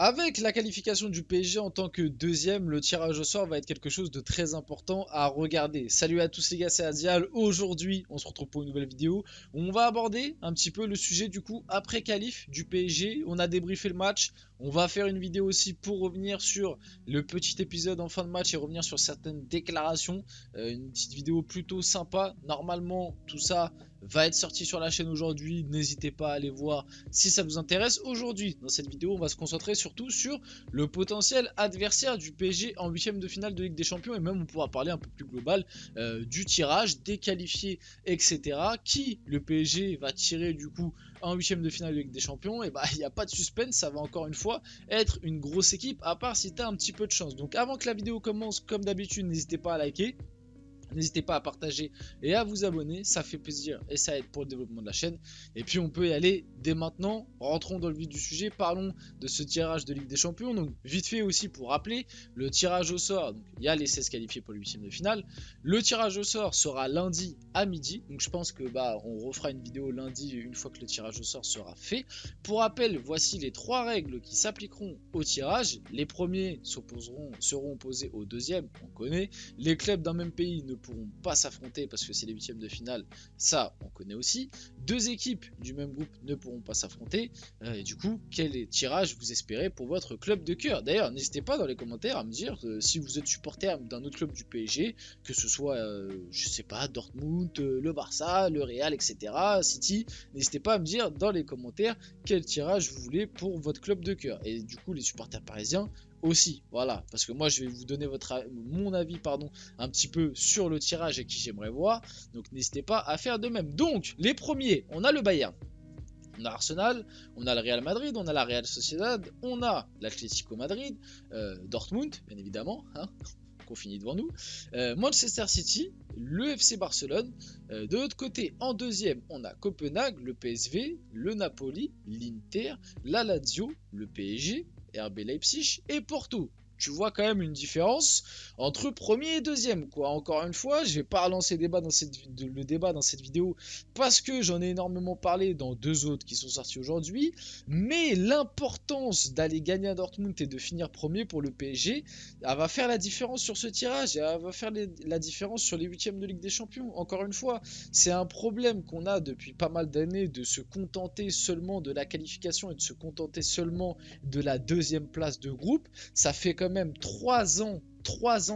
Avec la qualification du PSG en tant que deuxième, le tirage au sort va être quelque chose de très important à regarder. Salut à tous les gars, c'est Adial. Aujourd'hui, on se retrouve pour une nouvelle vidéo. On va aborder un petit peu le sujet du coup après qualif du PSG. On a débriefé le match. On va faire une vidéo aussi pour revenir sur le petit épisode en fin de match et revenir sur certaines déclarations. Une petite vidéo plutôt sympa. Normalement, tout ça va être sorti sur la chaîne aujourd'hui. N'hésitez pas à aller voir si ça vous intéresse. Aujourd'hui, dans cette vidéo, on va se concentrer surtout sur le potentiel adversaire du PSG en huitième de finale de Ligue des Champions, et même on pourra parler un peu plus global du tirage, des qualifiés, etc. Qui le PSG va tirer du coup en huitième de finale de Ligue des Champions? Et bah il n'y a pas de suspense, ça va encore une fois être une grosse équipe, à part si tu as un petit peu de chance. Donc avant que la vidéo commence, comme d'habitude, n'hésitez pas à liker. N'hésitez pas à partager et à vous abonner, ça fait plaisir et ça aide pour le développement de la chaîne. Et puis on peut y aller dès maintenant, rentrons dans le vif du sujet, parlons de ce tirage de Ligue des Champions. Donc vite fait aussi pour rappeler, le tirage au sort, donc il y a les 16 qualifiés pour le 8e de finale. Le tirage au sort sera lundi à midi, donc je pense que on refera une vidéo lundi une fois que le tirage au sort sera fait. Pour rappel, voici les 3 règles qui s'appliqueront au tirage. Les premiers seront opposés aux deuxièmes, on connaît. Les clubs d'un même pays ne pourront pas s'affronter parce que c'est les huitièmes de finale, ça on connaît aussi. Deux équipes du même groupe ne pourront pas s'affronter. Et du coup, quel tirage vous espérez pour votre club de cœur? D'ailleurs, n'hésitez pas dans les commentaires à me dire si vous êtes supporter d'un autre club du PSG, que ce soit, je sais pas, Dortmund, le Barça, le Real, etc., City. N'hésitez pas à me dire dans les commentaires quel tirage vous voulez pour votre club de cœur. Et du coup, les supporters parisiens aussi, voilà, parce que moi je vais vous donner mon avis un petit peu sur le tirage et qui j'aimerais voir, donc n'hésitez pas à faire de même. Donc les premiers, on a le Bayern, on a Arsenal, on a le Real Madrid, on a la Real Sociedad, on a l'Atlético Madrid, Dortmund bien évidemment, hein, qu'on finit devant nous, Manchester City, le FC Barcelone. De l'autre côté, en deuxième, on a Copenhague, le PSV, le Napoli, l'Inter, la Lazio, le PSG, RB Leipzig et Porto. Tu vois quand même une différence entre premier et deuxième, quoi. Encore une fois, je vais pas relancer le débat dans cette vidéo parce que j'en ai énormément parlé dans deux autres qui sont sortis aujourd'hui. Mais l'importance d'aller gagner à Dortmund et de finir premier pour le PSG, elle va faire la différence sur ce tirage et elle va faire la différence sur les huitièmes de Ligue des Champions. Encore une fois, c'est un problème qu'on a depuis pas mal d'années de se contenter seulement de la qualification et de se contenter seulement de la deuxième place de groupe. Ça fait quand même 3 ans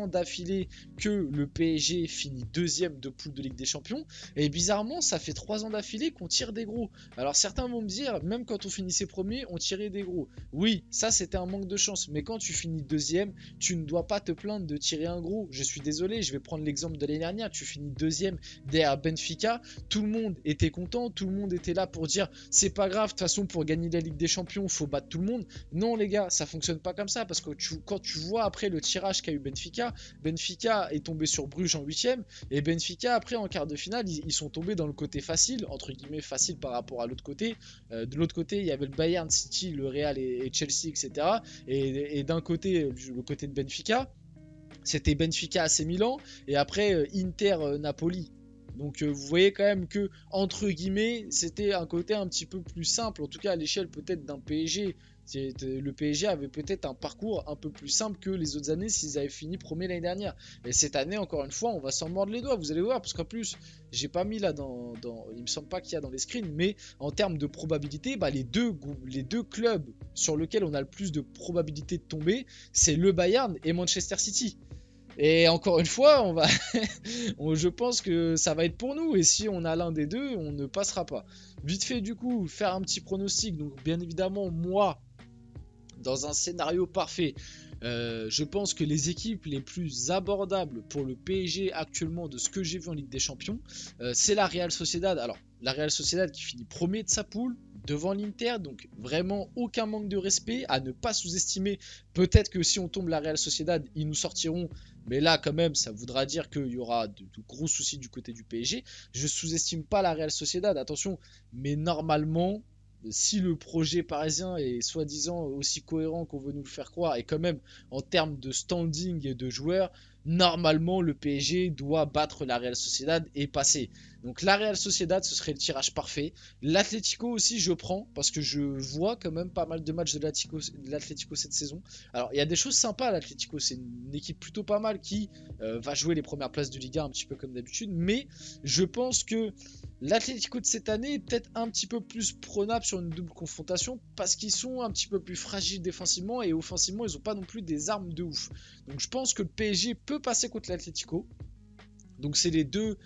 d'affilée que le PSG finit deuxième de poule de Ligue des Champions, et bizarrement ça fait 3 ans d'affilée qu'on tire des gros. Alors certains vont me dire, même quand on finissait premier on tirait des gros. Oui, ça c'était un manque de chance, mais quand tu finis deuxième, tu ne dois pas te plaindre de tirer un gros. Je suis désolé, je vais prendre l'exemple de l'année dernière, tu finis deuxième derrière Benfica, tout le monde était content, tout le monde était là pour dire c'est pas grave, de toute façon pour gagner la Ligue des Champions faut battre tout le monde. Non les gars, ça fonctionne pas comme ça, parce que quand tu vois après le tirage qu'a eu Benfica, Benfica est tombé sur Bruges en 8ème, et Benfica après en quart de finale ils sont tombés dans le côté facile, entre guillemets facile par rapport à l'autre côté. De l'autre côté il y avait le Bayern, City, le Real et Chelsea, etc. Et d'un côté, le côté de Benfica, c'était Benfica AC Milan, et après Inter Napoli. Donc vous voyez quand même que, entre guillemets, c'était un côté un petit peu plus simple, en tout cas à l'échelle peut-être d'un PSG. Le PSG avait peut-être un parcours un peu plus simple que les autres années s'ils avaient fini premier l'année dernière. Et cette année, encore une fois, on va s'en mordre les doigts, vous allez voir, parce qu'en plus, j'ai pas mis là il me semble pas qu'il y a dans les screens, mais en termes de probabilité, les deux clubs sur lesquels on a le plus de probabilité de tomber, c'est le Bayern et Manchester City. Et encore une fois, je pense que ça va être pour nous. Et si on a l'un des deux, on ne passera pas. Vite fait, du coup, faire un petit pronostic. Donc, bien évidemment, moi, dans un scénario parfait, je pense que les équipes les plus abordables pour le PSG actuellement, de ce que j'ai vu en Ligue des Champions, c'est la Real Sociedad. Alors, la Real Sociedad qui finit premier de sa poule devant l'Inter, donc vraiment aucun manque de respect, à ne pas sous-estimer. Peut-être que si on tombe la Real Sociedad, ils nous sortiront, mais là quand même ça voudra dire qu'il y aura de gros soucis du côté du PSG. Je sous-estime pas la Real Sociedad, attention, mais normalement si le projet parisien est soi-disant aussi cohérent qu'on veut nous le faire croire, et quand même en termes de standing et de joueurs, normalement le PSG doit battre la Real Sociedad et passer. Donc la Real Sociedad, ce serait le tirage parfait. L'Atlético aussi, je prends, parce que je vois quand même pas mal de matchs de l'Atlético cette saison. Alors il y a des choses sympas à l'Atlético, c'est une équipe plutôt pas mal qui va jouer les premières places de Liga un petit peu comme d'habitude, mais je pense que l'Atlético de cette année est peut-être un petit peu plus prenable sur une double confrontation parce qu'ils sont un petit peu plus fragiles défensivement et offensivement, ils n'ont pas non plus des armes de ouf. Donc je pense que le PSG peut passer contre l'Atlético. Donc c'est les deux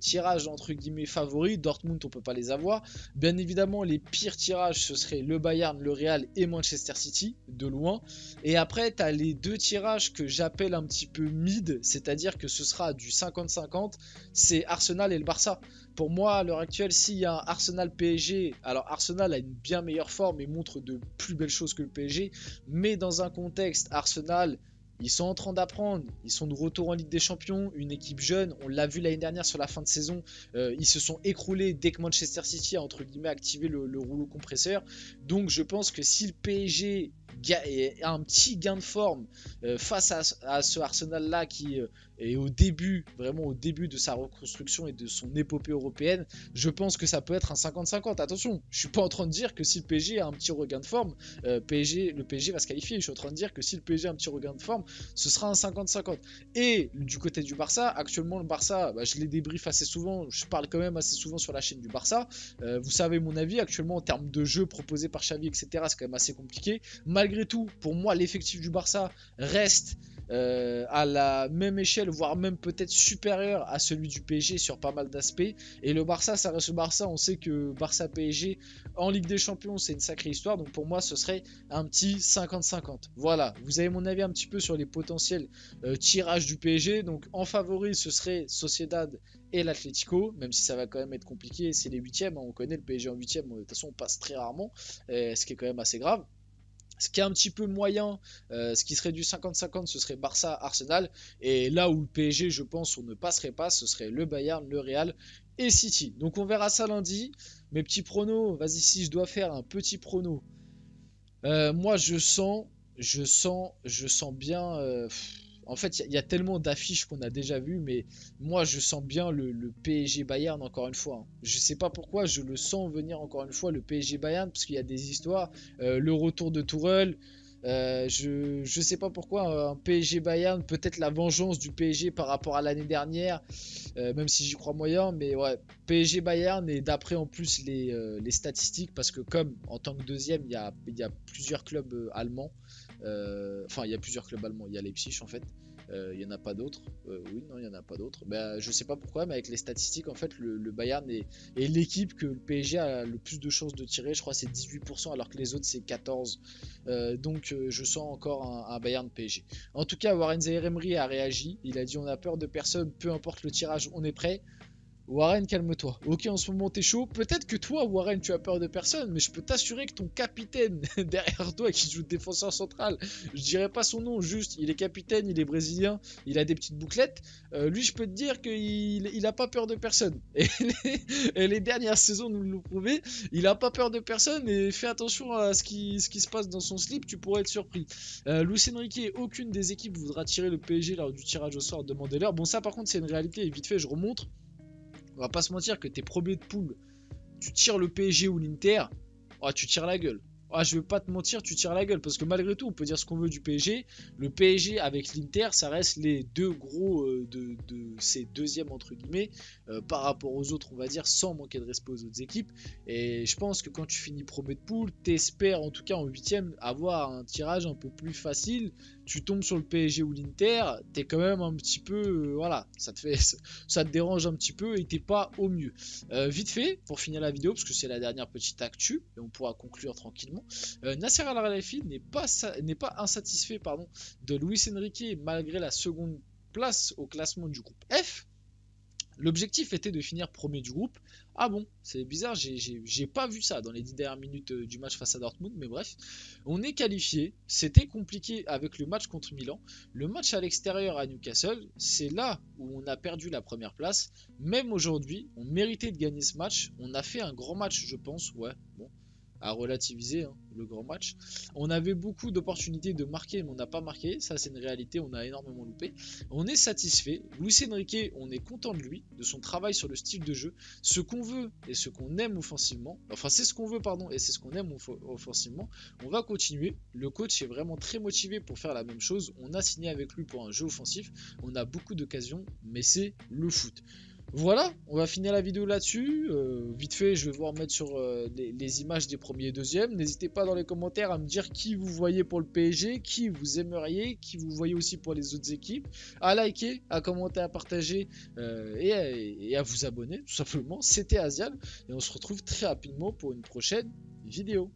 tirages entre guillemets favoris. Dortmund on peut pas les avoir. Bien évidemment les pires tirages ce serait le Bayern, le Real et Manchester City de loin. Et après tu as les deux tirages que j'appelle un petit peu mid, c'est-à-dire que ce sera du 50-50, c'est Arsenal et le Barça. Pour moi à l'heure actuelle s'il y a un Arsenal PSG, alors Arsenal a une bien meilleure forme et montre de plus belles choses que le PSG, mais dans un contexte Arsenal, ils sont en train d'apprendre, ils sont de retour en Ligue des Champions, une équipe jeune, on l'a vu l'année dernière sur la fin de saison, ils se sont écroulés dès que Manchester City a entre guillemets activé le rouleau compresseur. Donc je pense que si le PSG a un petit gain de forme face à ce Arsenal là qui est au début, vraiment au début de sa reconstruction et de son épopée européenne, je pense que ça peut être un 50-50. Attention, je suis pas en train de dire que si le PSG a un petit regain de forme, le PSG va se qualifier. Je suis en train de dire que si le PSG a un petit regain de forme, ce sera un 50-50. Et du côté du Barça, actuellement le Barça, je les débriefe assez souvent, je parle quand même assez souvent sur la chaîne du Barça. Vous savez mon avis, actuellement en termes de jeu proposé par Xavi, etc., c'est quand même assez compliqué. Malgré tout, pour moi, l'effectif du Barça reste à la même échelle, voire même peut-être supérieur à celui du PSG sur pas mal d'aspects. Et le Barça, ça reste le Barça. On sait que Barça PSG en Ligue des Champions, c'est une sacrée histoire. Donc pour moi, ce serait un petit 50-50. Voilà, vous avez mon avis un petit peu sur les potentiels tirages du PSG. Donc en favori, ce serait Sociedad et l'Atlético, même si ça va quand même être compliqué. C'est les huitièmes, hein. On connaît le PSG en huitième. De toute façon, on passe très rarement, ce qui est quand même assez grave. Ce qui est un petit peu moyen, ce qui serait du 50-50, ce serait Barça-Arsenal. Et là où le PSG, je pense, on ne passerait pas, ce serait le Bayern, le Real et City. Donc on verra ça lundi. Mes petits pronos, vas-y, si je dois faire un petit prono. Moi, je sens bien. En fait, il y a tellement d'affiches qu'on a déjà vues, mais moi, je sens bien le PSG Bayern encore une fois, hein. Je sais pas pourquoi, je le sens venir encore une fois, le PSG Bayern, parce qu'il y a des histoires. Le retour de Tourelle. Je sais pas pourquoi, un PSG Bayern, peut-être la vengeance du PSG par rapport à l'année dernière, même si j'y crois moyen, mais ouais, PSG Bayern, et d'après en plus les statistiques, parce que comme en tant que deuxième, il y a plusieurs clubs allemands, enfin il y a plusieurs clubs allemands, il y a Leipzig en fait, il n'y en a pas d'autres, oui non il n'y en a pas d'autres, je sais pas pourquoi, mais avec les statistiques en fait le Bayern est l'équipe que le PSG a le plus de chances de tirer, je crois c'est 18% alors que les autres c'est 14%. Donc je sens encore un Bayern PSG. En tout cas, Warren Zaïre-Emery a réagi. Il a dit on a peur de personne, peu importe le tirage, on est prêt. Warren, calme-toi. Ok, en ce moment t'es chaud. Peut-être que toi, Warren, tu as peur de personne, mais je peux t'assurer que ton capitaine derrière toi qui joue défenseur central, je dirais pas son nom, juste il est capitaine, il est brésilien, il a des petites bouclettes. Lui, je peux te dire qu'il a pas peur de personne. Et les dernières saisons nous l'ont prouvé. Il a pas peur de personne et fais attention à ce qui se passe dans son slip, tu pourrais être surpris. Luis Enrique, aucune des équipes voudra tirer le PSG lors du tirage au sort, demandez-leur. Bon, ça par contre, c'est une réalité et vite fait, je remonte. On va pas se mentir que t'es premier de poule, tu tires le PSG ou l'Inter, oh, tu tires la gueule. Ah, je vais pas te mentir, tu tires la gueule parce que malgré tout, on peut dire ce qu'on veut du PSG. Le PSG avec l'Inter, ça reste les deux gros de ces deuxièmes entre guillemets par rapport aux autres, on va dire, sans manquer de respect aux autres équipes. Et je pense que quand tu finis premier de poule, t'espères en tout cas en huitième avoir un tirage un peu plus facile. Tu tombes sur le PSG ou l'Inter, t'es quand même un petit peu, voilà, ça te dérange un petit peu et t'es pas au mieux. Vite fait, pour finir la vidéo, parce que c'est la dernière petite actu, et on pourra conclure tranquillement. Nasser Al-Khelaifi n'est pas insatisfait de Luis Enrique malgré la seconde place au classement du groupe F. L'objectif était de finir premier du groupe. Ah bon, c'est bizarre, j'ai pas vu ça dans les 10 dernières minutes du match face à Dortmund, mais bref. On est qualifié, c'était compliqué avec le match contre Milan. Le match à l'extérieur à Newcastle, c'est là où on a perdu la première place. Même aujourd'hui, on méritait de gagner ce match. On a fait un grand match, je pense, ouais, bon. à relativiser hein, le grand match. On avait beaucoup d'opportunités de marquer, mais on n'a pas marqué. Ça, c'est une réalité, on a énormément loupé. On est satisfait. Luis Enrique, on est content de lui, de son travail sur le style de jeu. Ce qu'on veut et ce qu'on aime offensivement, enfin, c'est ce qu'on veut, pardon, et c'est ce qu'on aime offensivement. On va continuer. Le coach est vraiment très motivé pour faire la même chose. On a signé avec lui pour un jeu offensif. On a beaucoup d'occasions, mais c'est le foot. Voilà, on va finir la vidéo là-dessus. Vite fait, je vais vous remettre sur les images des premiers et deuxièmes. N'hésitez pas dans les commentaires à me dire qui vous voyez pour le PSG, qui vous aimeriez, qui vous voyez aussi pour les autres équipes. À liker, à commenter, à partager et à vous abonner, tout simplement. C'était Asial et on se retrouve très rapidement pour une prochaine vidéo.